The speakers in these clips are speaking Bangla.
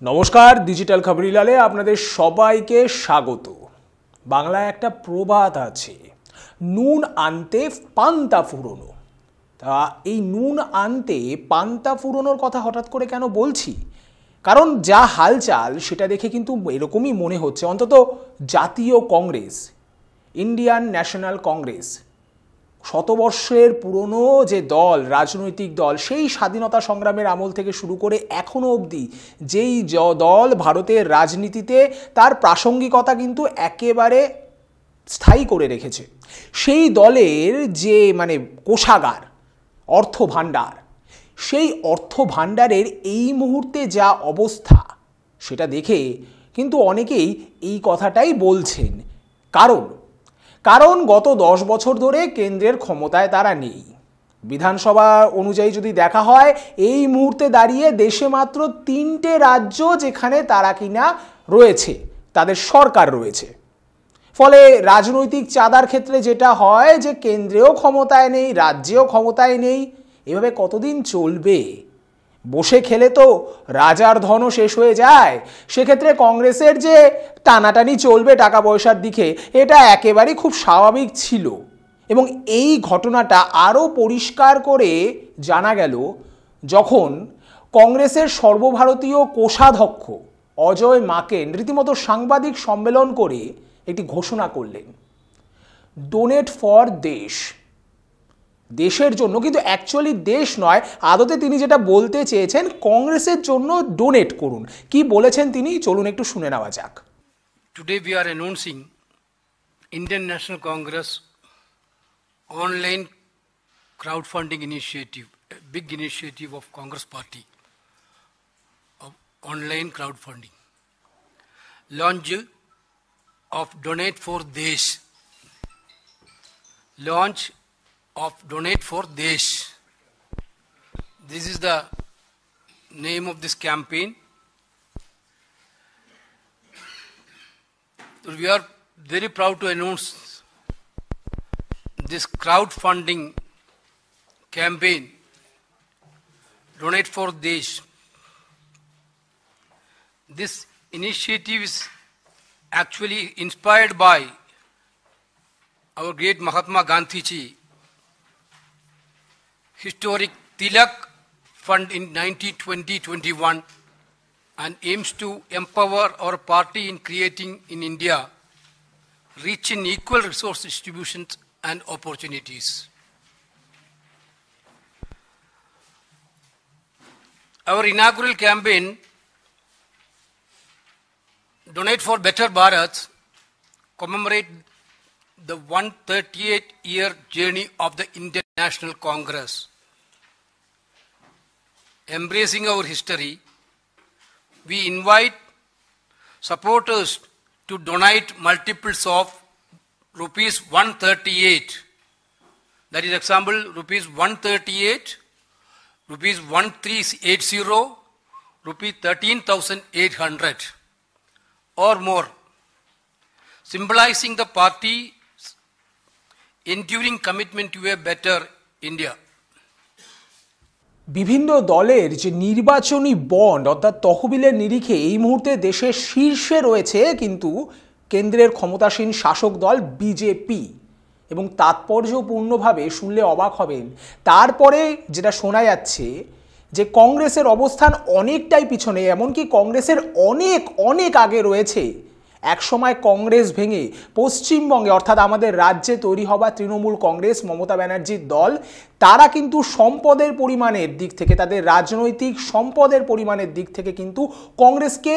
নমস্কার, ডিজিটাল খবরিলালে আপনাদের সবাইকে স্বাগত। বাংলায় একটা প্রবাদ আছে, নুন আনতে পান্তা ফুরোনো। তা এই নুন আনতে পান্তা ফুরোনোর কথা হঠাৎ করে কেন বলছি? কারণ যা হালচাল সেটা দেখে কিন্তু এরকমই মনে হচ্ছে, অন্তত জাতীয় কংগ্রেস, ইন্ডিয়ান ন্যাশনাল কংগ্রেস, শতবর্ষের পুরনো যে দল, রাজনৈতিক দল, সেই স্বাধীনতা সংগ্রামের আমল থেকে শুরু করে এখনও অবধি যেই দল ভারতের রাজনীতিতে তার প্রাসঙ্গিকতা কিন্তু একেবারে স্থায়ী করে রেখেছে, সেই দলের যে কোষাগার, অর্থ ভাণ্ডার, সেই অর্থ ভাণ্ডারের এই মুহূর্তে যা অবস্থা সেটা দেখে কিন্তু অনেকেই এই কথাটাই বলছেন। কারণ গত 10 বছর ধরে কেন্দ্রের ক্ষমতায় তারা নেই। বিধানসভা অনুযায়ী যদি দেখা হয়, এই মুহূর্তে দাঁড়িয়ে দেশে মাত্র 3টে রাজ্য যেখানে তারা কিনা রয়েছে, তাদের সরকার রয়েছে। ফলে রাজনৈতিক চাঁদার ক্ষেত্রে যেটা হয় যে কেন্দ্রেও ক্ষমতায় নেই, রাজ্যেও ক্ষমতায় নেই, এভাবে কতদিন চলবে? বসে খেলে তো রাজার ধনও শেষ হয়ে যায়। সেক্ষেত্রে কংগ্রেসের যে টানাটানি চলবে টাকা পয়সার দিকে, এটা একেবারেই খুব স্বাভাবিক ছিল। এবং এই ঘটনাটা আরও পরিষ্কার করে জানা গেল যখন কংগ্রেসের সর্বভারতীয় কোষাধ্যক্ষ অজয় মাকেন রীতিমতো সাংবাদিক সম্মেলন করে একটি ঘোষণা করলেন, ডোনেট ফর দেশ, দেশের জন্য। কিন্তু অ্যাকচুয়ালি দেশ নয়, আদতে তিনি যেটা বলতে চেয়েছেন কংগ্রেসের জন্য ডোনেট করুন। কি বলেছেন তিনি, চলুন একটু শুনে নেওয়া যাক। Today we are announcing Indian National Congress online crowdfunding initiative, a big initiative of Congress Party of online crowdfunding. Launch of Donate for Desh. Launch of Donate for Desh. This is the name of this campaign. We are very proud to announce this crowdfunding campaign, Donate for Desh. This initiative is actually inspired by our great Mahatma Gandhi ji, historic Tilak Fund in 1920-21, and aims to empower our party in creating in India rich in equal resource distributions and opportunities. Our inaugural campaign, Donate for Better Bharat, commemorate the 138-year journey of the Indian National Congress. Embracing our history, we invite supporters to donate multiples of rupees 138. That is example, rupees 138, rupees 1380, rupees 13,800 or more, symbolizing the party's enduring commitment to a better India. বিভিন্ন দলের যে নির্বাচনী বন্ড অর্থাৎ তহবিলের নিরিখে এই মুহূর্তে দেশের শীর্ষে রয়েছে কিন্তু কেন্দ্রের ক্ষমতাসীন শাসক দল বিজেপি। এবং তাৎপর্যপূর্ণভাবে শুনলে অবাক হবেন, তারপরে যেটা শোনা যাচ্ছে যে কংগ্রেসের অবস্থান অনেকটাই পিছনে, এমনকি কংগ্রেসের অনেক অনেক আগে রয়েছে একসময় কংগ্রেস ভেঙে পশ্চিমবঙ্গে অর্থাৎ আমাদের রাজ্যে তৈরি হওয়া তৃণমূল কংগ্রেস, মমতা ব্যানার্জির দল। তারা কিন্তু সম্পদের পরিমাণের দিক থেকে, তাদের রাজনৈতিক সম্পদের পরিমাণের দিক থেকে কিন্তু কংগ্রেসকে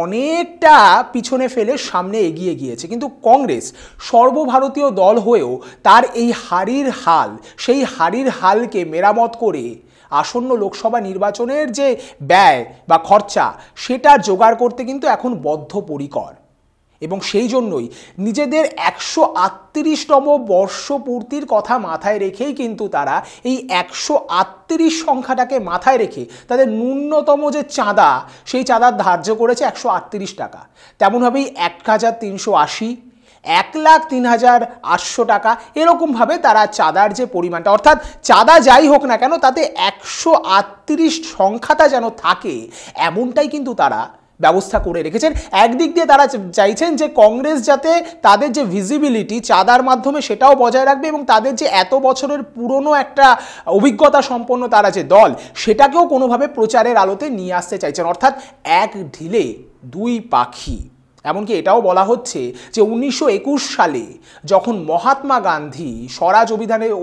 অনেকটা পিছনে ফেলে সামনে এগিয়ে গিয়েছে। কিন্তু কংগ্রেস সর্বভারতীয় দল হয়েও তার এই হারির হাল, সেই হারির হালকে মেরামত করে আসন্ন লোকসভা নির্বাচনের যে ব্যয় বা খরচা সেটা জোগাড় করতে কিন্তু এখন বদ্ধপরিকর। এবং সেই জন্যই নিজেদের 138তম বর্ষপূর্তির কথা মাথায় রেখেই কিন্তু তারা এই 138 সংখ্যাটাকে মাথায় রেখে তাদের ন্যূনতম যে চাঁদা, সেই চাঁদা ধার্য করেছে 138 টাকা। তেমনভাবেই 1380, 1,03,800 টাকা, এরকমভাবে তারা চাঁদার যে পরিমাণটা, অর্থাৎ চাঁদা যাই হোক না কেন তাতে 138 সংখ্যাটা যেন থাকে, এমনটাই কিন্তু তারা ব্যবস্থা করে রেখেছেন। একদিক দিয়ে তারা চাইছেন যে কংগ্রেস যাতে তাদের যে ভিজিবিলিটি চাঁদার মাধ্যমে সেটাও বজায় রাখবে এবং তাদের যে এত বছরের পুরনো একটা অভিজ্ঞতা সম্পন্ন তারা যে দল সেটাকেও কোনোভাবে প্রচারের আলোতে নিয়ে আসতে চাইছেন। অর্থাৎ এক ঢিলে দুই পাখি। এমনকি এটাও বলা হচ্ছে যে 1921 সালে যখন মহাত্মা গান্ধী স্বরাজ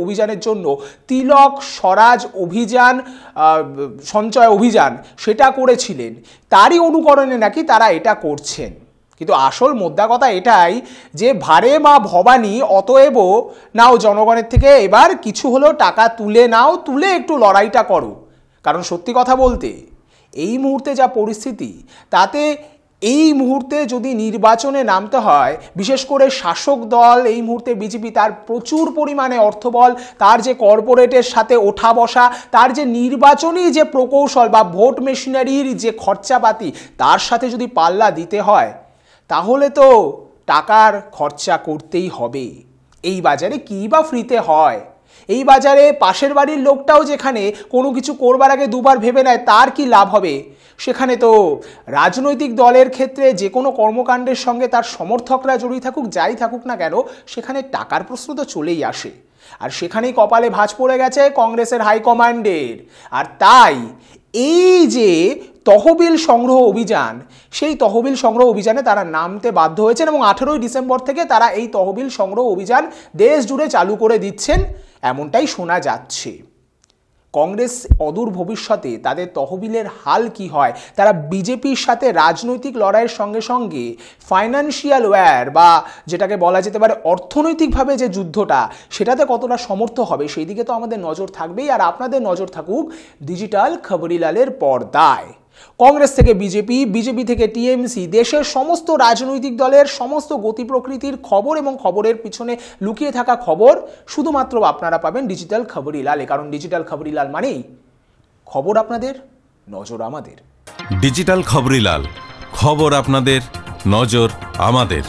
অভিযানের জন্য তিলক স্বরাজ অভিযান সঞ্চয় অভিযান সেটা করেছিলেন, তারই অনুকরণে নাকি তারা এটা করছেন। কিন্তু আসল মোদ্দা কথা এটাই যে ভারে মা ভবানী, অতএব নাও জনগণের থেকে এবার কিছু হলেও টাকা তুলে নাও, তুলে একটু লড়াইটা করো। কারণ সত্যি কথা বলতে এই মুহূর্তে যা পরিস্থিতি, তাতে এই মুহূর্তে যদি নির্বাচনে নামতে হয়, বিশেষ করে শাসক দল এই মুহূর্তে বিজেপি, তার প্রচুর পরিমাণে অর্থবল, তার যে কর্পোরেটের সাথে ওঠা বসা, তার যে নির্বাচনী যে প্রকৌশল বা ভোট মেশিনারির যে খরচাপাতি, তার সাথে যদি পাল্লা দিতে হয় তাহলে তো টাকার খরচা করতেই হবে। এই বাজারে কী বা ফ্রিতে হয়? এই বাজারে পাশের বাড়ির লোকটাও যেখানে কোনো কিছু করবার আগে দুবার ভেবে নেয় তার কি লাভ হবে, সেখানে তো রাজনৈতিক দলের ক্ষেত্রে যে কোনো কর্মকাণ্ডের সঙ্গে তার সমর্থকরা জড়িয়ে থাকুক, যাই থাকুক না কেন, সেখানে টাকার প্রশ্ন তো চলেই আসে। আর সেখানেই কপালে ভাঁজ পড়ে গেছে কংগ্রেসের হাইকমান্ডের। আর তাই এই যে তহবিল সংগ্রহ অভিযান, সেই তহবিল সংগ্রহ অভিযানে তারা নামতে বাধ্য হয়েছেন এবং 18ই ডিসেম্বর থেকে তারা এই তহবিল সংগ্রহ অভিযান দেশ জুড়ে চালু করে দিচ্ছেন, এমনটাই শোনা যাচ্ছে। কংগ্রেস অদূর ভবিষ্যতে তাদের তহবিলের হাল কি হয়, তারা বিজেপির সাথে রাজনৈতিক লড়াইয়ের সঙ্গে সঙ্গে ফাইন্যান্সিয়াল ওয়্যার বা যেটাকে বলা যেতে পারে অর্থনৈতিকভাবে যে যুদ্ধটা, সেটাতে কতটা সমর্থ হবে সেই দিকে তো আমাদের নজর থাকবেই। আর আপনাদের নজর থাকুক ডিজিটাল খবরিলালের পর্দায়। কংগ্রেস থেকে বিজেপি, বিজেপি থেকে টিএমসি, দেশের সমস্ত রাজনৈতিক দলের সমস্ত গতি প্রকৃতির খবর এবং খবরের পিছনে লুকিয়ে থাকা খবর শুধুমাত্র আপনারা পাবেন ডিজিটাল খবরিলালে। কারণ ডিজিটাল খবরিলাল মানেই খবর আপনাদের, নজর আমাদের। ডিজিটাল খবরিলাল, খবর আপনাদের, নজর আমাদের।